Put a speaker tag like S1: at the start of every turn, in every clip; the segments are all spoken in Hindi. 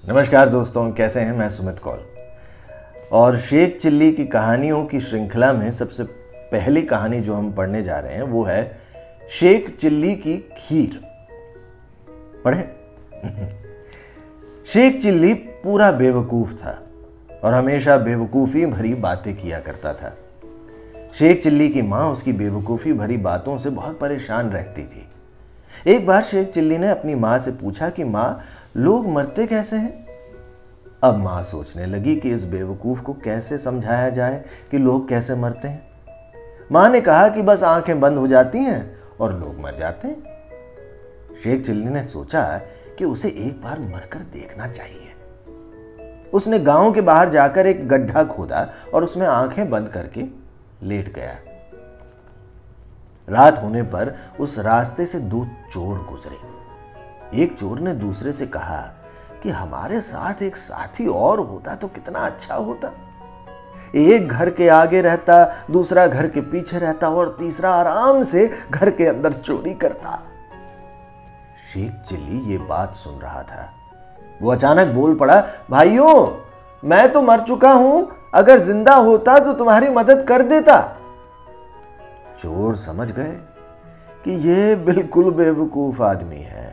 S1: नमस्कार दोस्तों, कैसे हैं? मैं सुमित कौल और शेख चिल्ली की कहानियों की श्रृंखला में सबसे पहली कहानी जो हम पढ़ने जा रहे हैं वो है शेख चिल्ली की खीर। पढ़ें। शेख चिल्ली पूरा बेवकूफ था और हमेशा बेवकूफ़ी भरी बातें किया करता था। शेख चिल्ली की माँ उसकी बेवकूफ़ी भरी बातों से बहुत परेशान रहती थी। एक बार शेख चिल्ली ने अपनी माँ से पूछा कि माँ, लोग मरते कैसे हैं? अब माँ सोचने लगी कि इस बेवकूफ़ को कैसे समझाया जाए कि लोग कैसे मरते हैं। माँ ने कहा कि बस आंखें बंद हो जाती हैं और लोग मर जाते हैं। शेख चिल्ली ने सोचा कि उसे एक बार मरकर देखना चाहिए। उसने गांव के बाहर जाकर एक गड्ढा खोदा और उसमें आंखें बंद करके लेट गया। रात होने पर उस रास्ते से दो चोर गुजरे। एक चोर ने दूसरे से कहा कि हमारे साथ एक साथी और होता तो कितना अच्छा होता। एक घर के आगे रहता, दूसरा घर के पीछे रहता और तीसरा आराम से घर के अंदर चोरी करता। शेख चिल्ली ये बात सुन रहा था। वो अचानक बोल पड़ा, भाइयों, मैं तो मर चुका हूं, अगर जिंदा होता तो तुम्हारी मदद कर देता। चोर समझ गए कि यह बिल्कुल बेवकूफ आदमी है।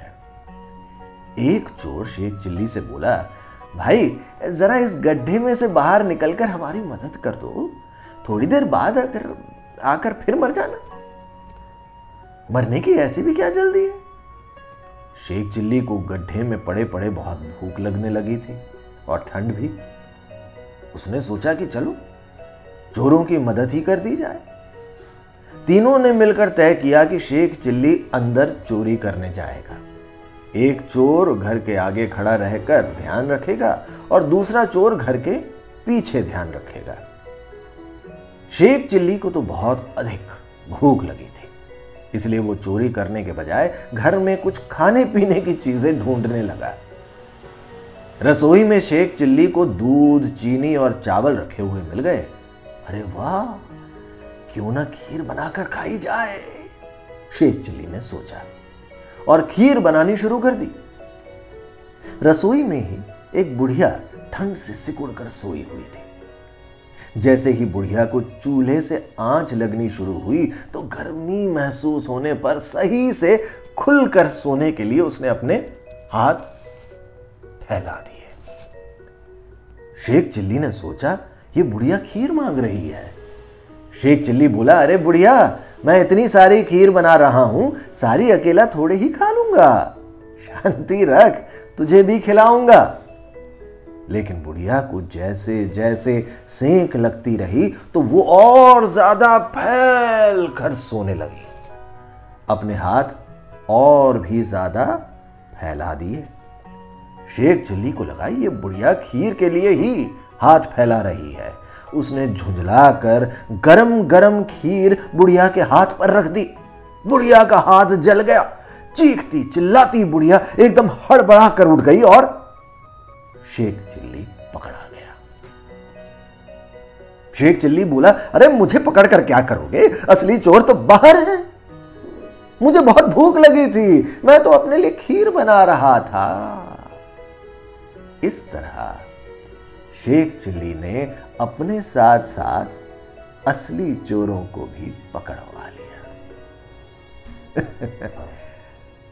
S1: एक चोर शेख चिल्ली से बोला, भाई जरा इस गड्ढे में से बाहर निकलकर हमारी मदद कर दो, थोड़ी देर बाद आकर फिर मर जाना। मरने की ऐसी भी क्या जल्दी है? शेख चिल्ली को गड्ढे में पड़े पड़े बहुत भूख लगने लगी थी और ठंड भी। उसने सोचा कि चलो चोरों की मदद ही कर दी जाए। तीनों ने मिलकर तय किया कि शेख चिल्ली अंदर चोरी करने जाएगा। एक चोर घर के आगे खड़ा रहकर ध्यान रखेगा और दूसरा चोर घर के पीछे ध्यान रखेगा। शेख चिल्ली को तो बहुत अधिक भूख लगी थी, इसलिए वो चोरी करने के बजाय घर में कुछ खाने पीने की चीजें ढूंढने लगा। रसोई में शेख चिल्ली को दूध, चीनी और चावल रखे हुए मिल गए। अरे वाह, क्यों ना खीर बनाकर खाई जाए, शेख चिल्ली ने सोचा और खीर बनानी शुरू कर दी। रसोई में ही एक बुढ़िया ठंड से सिकुड़ कर सोई हुई थी। जैसे ही बुढ़िया को चूल्हे से आंच लगनी शुरू हुई तो गर्मी महसूस होने पर सही से खुलकर सोने के लिए उसने अपने हाथ फैला दिए। शेख चिल्ली ने सोचा, ये बुढ़िया खीर मांग रही है। शेख चिल्ली बोला, अरे बुढ़िया, मैं इतनी सारी खीर बना रहा हूं, सारी अकेला थोड़े ही खा लूंगा। शांति रख, तुझे भी खिलाऊंगा। लेकिन बुढ़िया को जैसे जैसे सेंक लगती रही तो वो और ज्यादा फैल कर सोने लगी। अपने हाथ और भी ज्यादा फैला दिए। शेख चिल्ली को लगा ये बुढ़िया खीर के लिए ही हाथ फैला रही है। उसने झुंझलाकर गरम गरम खीर बुढ़िया के हाथ पर रख दी। बुढ़िया का हाथ जल गया। चीखती चिल्लाती बुढ़िया एकदम हड़बड़ा कर उठ गई और शेख चिल्ली पकड़ा गया। शेख चिल्ली बोला, अरे मुझे पकड़कर क्या करोगे? असली चोर तो बाहर है। मुझे बहुत भूख लगी थी, मैं तो अपने लिए खीर बना रहा था। इस तरह शेख चिल्ली ने अपने साथ साथ असली चोरों को भी पकड़वा लिया।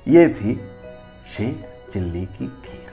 S1: ये थी शेख चिल्ली की खीर।